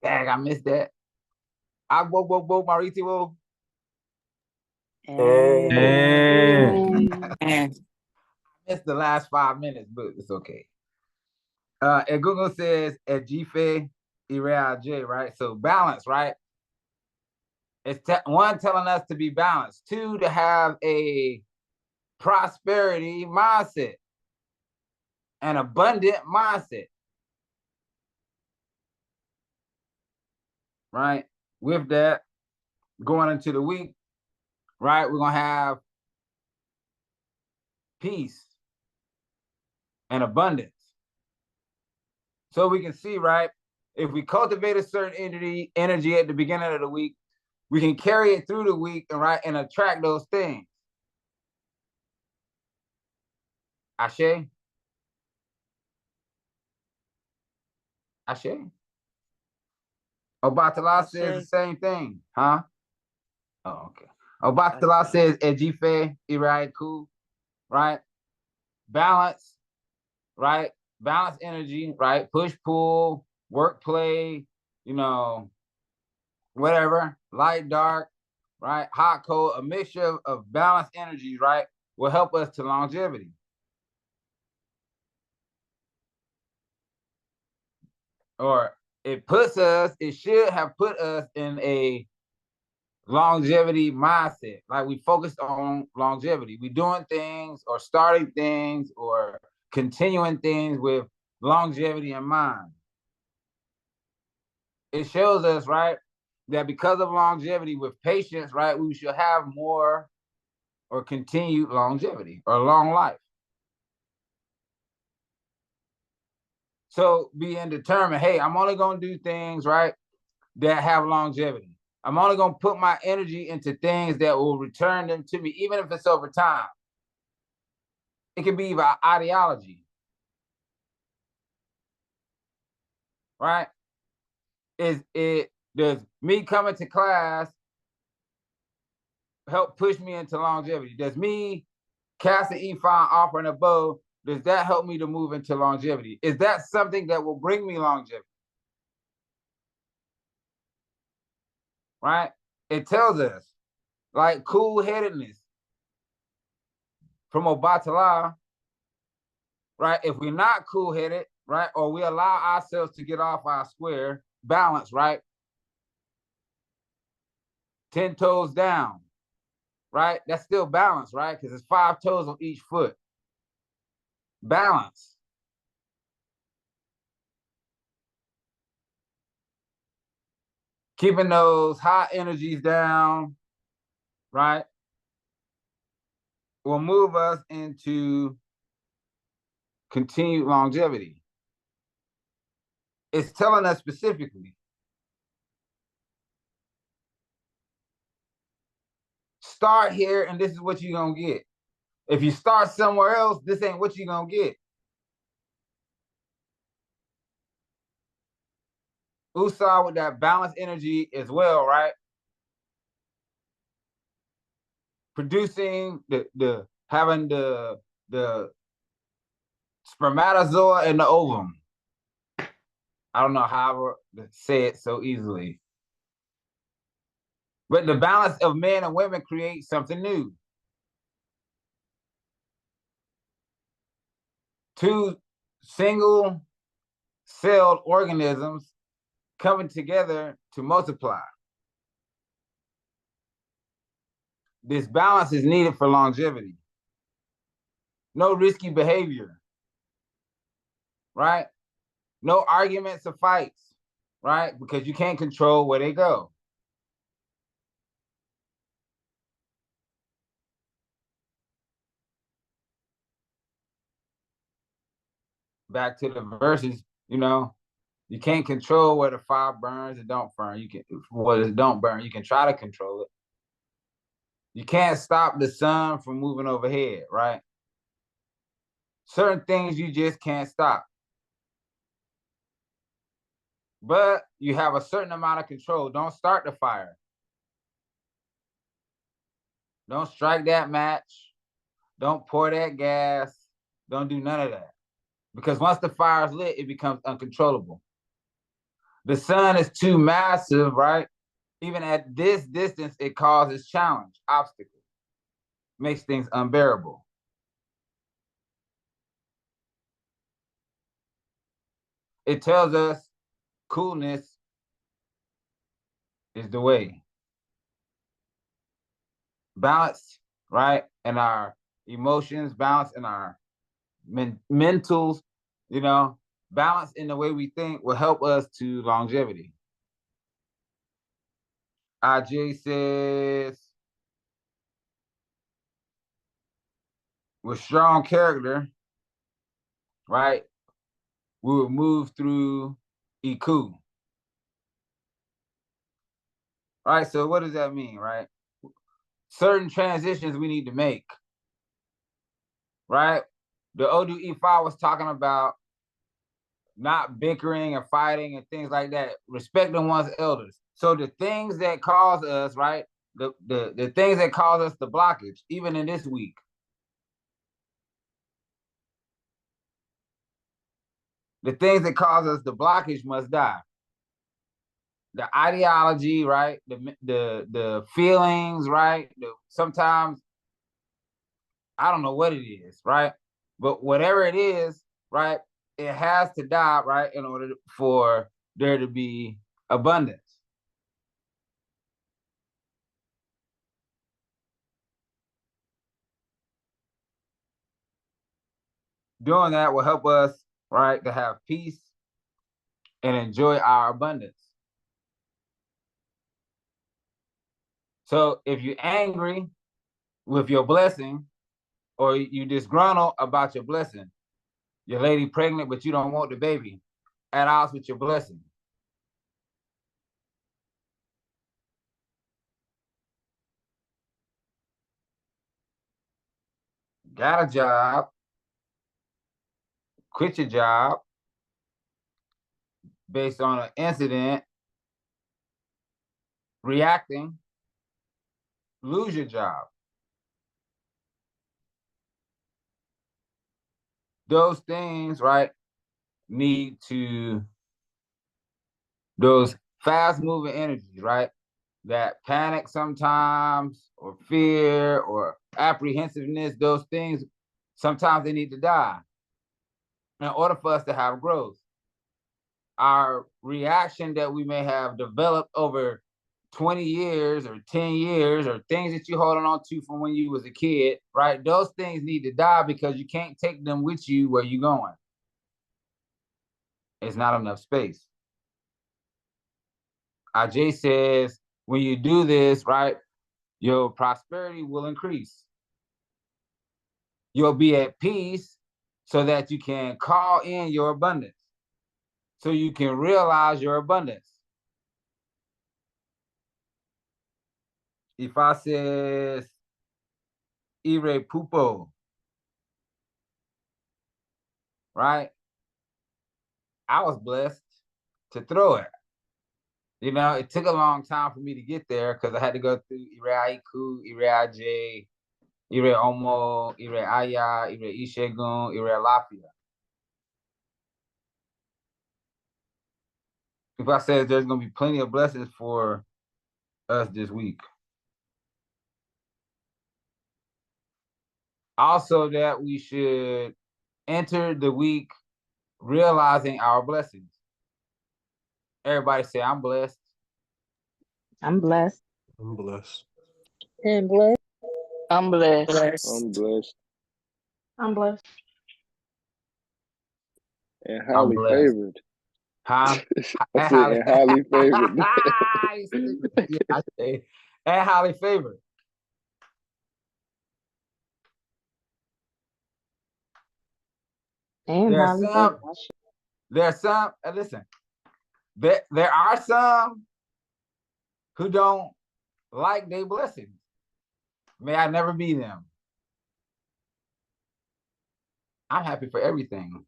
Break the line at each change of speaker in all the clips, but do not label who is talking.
Dang, I missed that. Maritiwo. And missed the last 5 minutes, but it's okay. Egungun says Ejife J, right? So balance, right? It's one, telling us to be balanced. Two, to have a prosperity mindset, an abundant mindset, right? With that, going into the week, right, we're going to have peace and abundance. So we can see, right, if we cultivate a certain energy at the beginning of the week, we can carry it through the week, right, and attract those things. Ashe? Ashe? Obatala says the same thing, huh? Oh, okay. Obatala says Ejife Iraiku, right? Balance, right? Balance energy, right? Push, pull, work, play, whatever, light, dark, right? Hot, cold, a mixture of balanced energies, right? Will help us to longevity. Or it should have put us in a longevity mindset. Like we focused on longevity. We doing things or starting things or continuing things with longevity in mind. It shows us, right, that because of longevity with patience, right, we should have more or continued longevity or long life. So being determined, hey, I'm only going to do things, right, that have longevity. I'm only going to put my energy into things that will return them to me, even if it's over time. It can be about ideology, right? Does me coming to class help push me into longevity? Does me casting Ifa offering a bow, does that help me to move into longevity? Is that something that will bring me longevity? Right? It tells us, like cool-headedness from Obatala, right? If we're not cool-headed, right, or we allow ourselves to get off our square, balance, right? 10 toes down, right? That's still balance, right? Because it's 5 toes on each foot. Balance. Keeping those high energies down, right, will move us into continued longevity. It's telling us specifically. Start here, and this is what you're going to get. If you start somewhere else, this ain't what you're going to get. Usa with that balanced energy as well, right? Producing having the spermatozoa and the ovum. I don't know how to say it so easily. But the balance of men and women creates something new. 2 single-celled organisms coming together to multiply. This balance is needed for longevity. No risky behavior, right? No arguments or fights, right? Because you can't control where they go. Back to the verses, you can't control where the fire burns and don't burn. You can try to control it. You can't stop the sun from moving overhead, right? Certain things you just can't stop. But you have a certain amount of control. Don't start the fire. Don't strike that match. Don't pour that gas. Don't do none of that. Because once the fire is lit, it becomes uncontrollable. The sun is too massive, right? Even at this distance, it causes challenge, obstacle, makes things unbearable. It tells us coolness is the way. Balance, right? And our emotions, balance in our mentals, balance in the way we think will help us to longevity. IJ says, with strong character, right, we will move through Iku. Right, so what does that mean, right? Certain transitions we need to make, right? The Odu Ifa was talking about not bickering and fighting and things like that, respecting one's elders. So the things that cause us, right, the things that cause us the blockage, even in this week, the things that cause us the blockage must die. The ideology, right? The feelings, right? Sometimes I don't know what it is, right? But whatever it is, right, it has to die, right, in order for there to be abundance. Doing that will help us, right, to have peace and enjoy our abundance. So if you're angry with your blessing, or you disgruntled about your blessing, your lady pregnant, but you don't want the baby, at odds with your blessing. Got a job, quit your job based on an incident, reacting, lose your job. Those things, right, need to, those fast moving energies, right, that panic sometimes, or fear, or apprehensiveness, those things, sometimes they need to die in order for us to have growth. Our reaction that we may have developed over 20 years or 10 years, or things that you're holding on to from when you was a kid, right? Those things need to die because you can't take them with you where you're going. It's not enough space. Ajay says, when you do this, right, your prosperity will increase. You'll be at peace so that you can call in your abundance, so you can realize your abundance. If I says, Ire Pupo, right? I was blessed to throw it. It took a long time for me to get there because I had to go through Ire Iku, Ire Aj, Ire Omo, Ire Aya, Ire Ishegun, Ire Lafia. If I says there's going to be plenty of blessings for us this week. Also, that we should enter the week realizing our blessings. Everybody say, I'm blessed.
I'm blessed.
I'm blessed.
And blessed.
I'm blessed.
I'm blessed
I'm blessed.
and
I'm
highly
blessed.
favored.
Huh?
I
And
said, and highly favored.
yeah, I say, and highly favored.
And
There are
highly
some, listen, there are some who don't like their blessings. May I never be them. I'm happy for everything.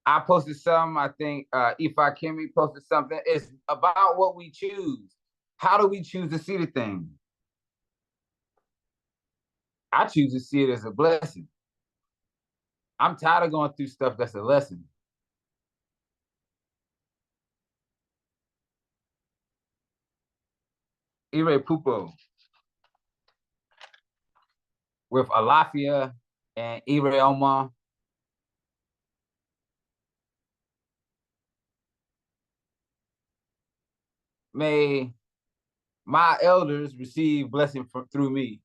I posted some, I think Ifa Kimmy posted something. It's about what we choose. How do we choose to see the thing? I choose to see it as a blessing. I'm tired of going through stuff that's a lesson. Ire Pupo with Alafia and Ire Oma. May my elders receive blessing through me.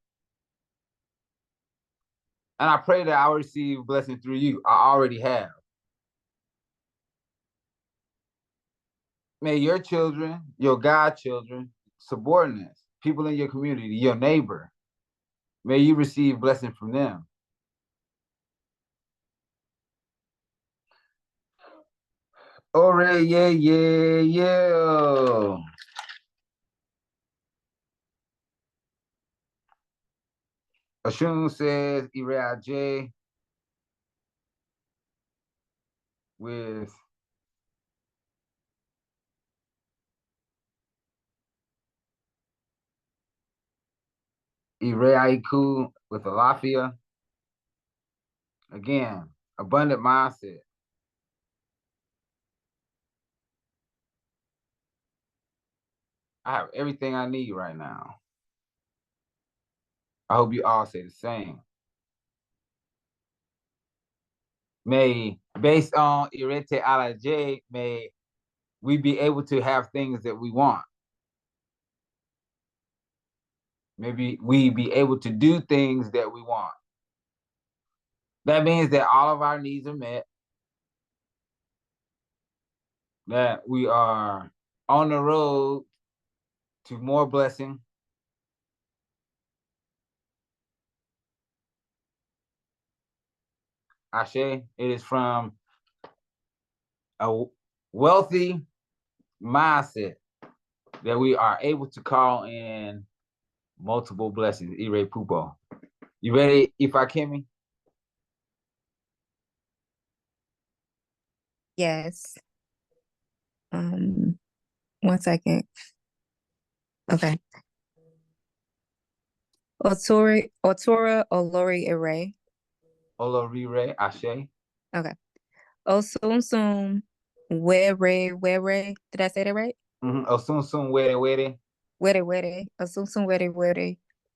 And I pray that I will receive blessing through you. I already have. May your children, your godchildren, subordinates, people in your community, your neighbor, may you receive blessing from them. Ore, yeah, yeah, yeah. Osun says Ire J with Ire Aiku with Alafia. Again, abundant mindset. I have everything I need right now. I hope you all say the same. May, based on Irete Alaje, may we be able to have things that we want. Maybe we be able to do things that we want. That means that all of our needs are met, that we are on the road to more blessing. Ashe, it is from a wealthy mindset that we are able to call in multiple blessings. Ire Pupo. You ready, Ifa Kemi?
Yes. 1 second. Okay. Otura Olori Ere.
Olorire Ashe.
Okay. Osun Were. Did I say that right?
Osun Were Were.
Were. Osun Were.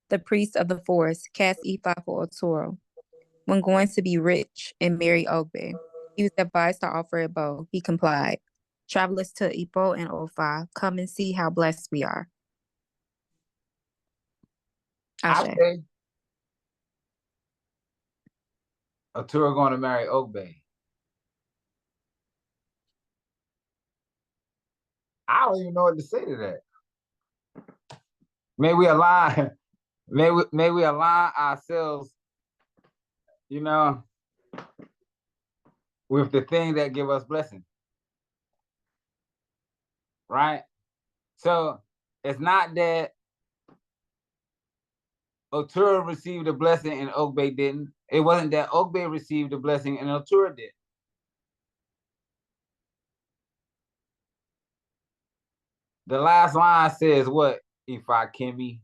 The priest of the forest, cast Ifa for Otoro. When going to be rich and marry Ogbe, he was advised to offer a bow. He complied. Travelers to Ipo and Ofa, come and see how blessed we are. Ashe.
Ashe. Otura going to marry Ogbe. I don't even know what to say to that. May we align, may we align ourselves, you know, with the thing that give us blessing. Right? So it's not that Otura received a blessing and Ogbe didn't. It wasn't that Ogbe received a blessing and Otura did. The last line says what, Ifa Kemi?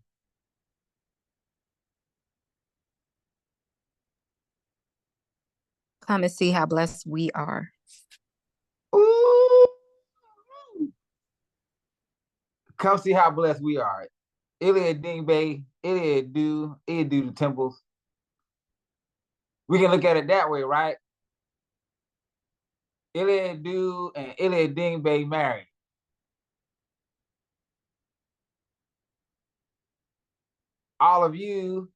Come and see how blessed we are.
Ooh. Come see how blessed we are. Iliad Dingbe, Iliad do the temples. We can look at it that way, right? Iliad do and Iliad Dingbe married. All of you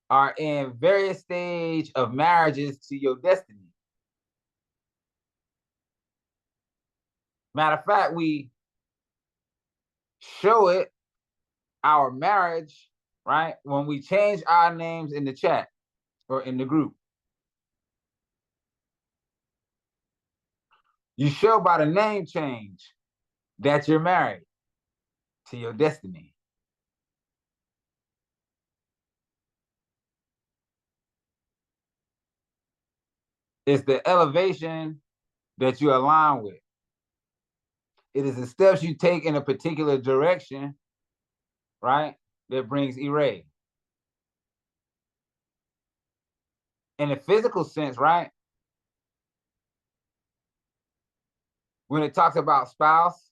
are in various stage of marriages to your destiny. Matter of fact, we show it, our marriage, right? When we change our names in the chat or in the group. You show by the name change that you're married to your destiny. It's the elevation that you align with. It is the steps you take in a particular direction, right, that brings Ire. In a physical sense, right, when it talks about spouse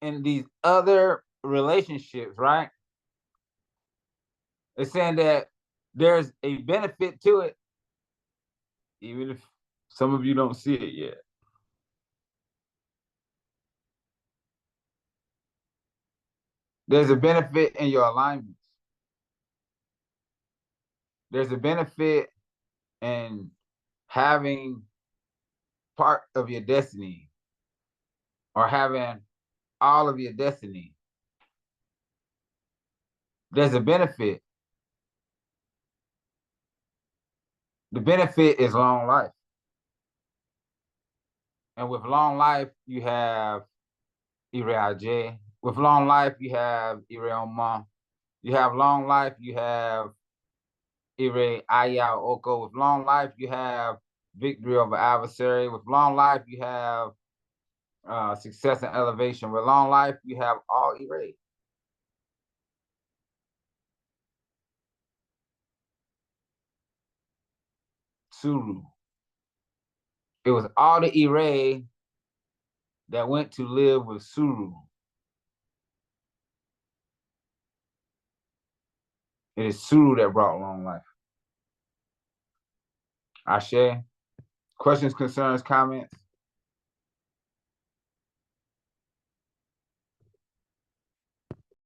and these other relationships, right? It's saying that there's a benefit to it, even if some of you don't see it yet. There's a benefit in your alignments. There's a benefit in having part of your destiny or having all of your destiny. There's a benefit. The benefit is long life. And with long life, you have Ire. With long life, you have Ire. You have long life, you have Ire Aya Oko. With long life, you have victory over adversary. With long life, you have success and elevation. With long life, you have all Ire. Suru. It was all the Ire that went to live with Suru. It is Suru that brought long life. Ashe. Questions, concerns, comments?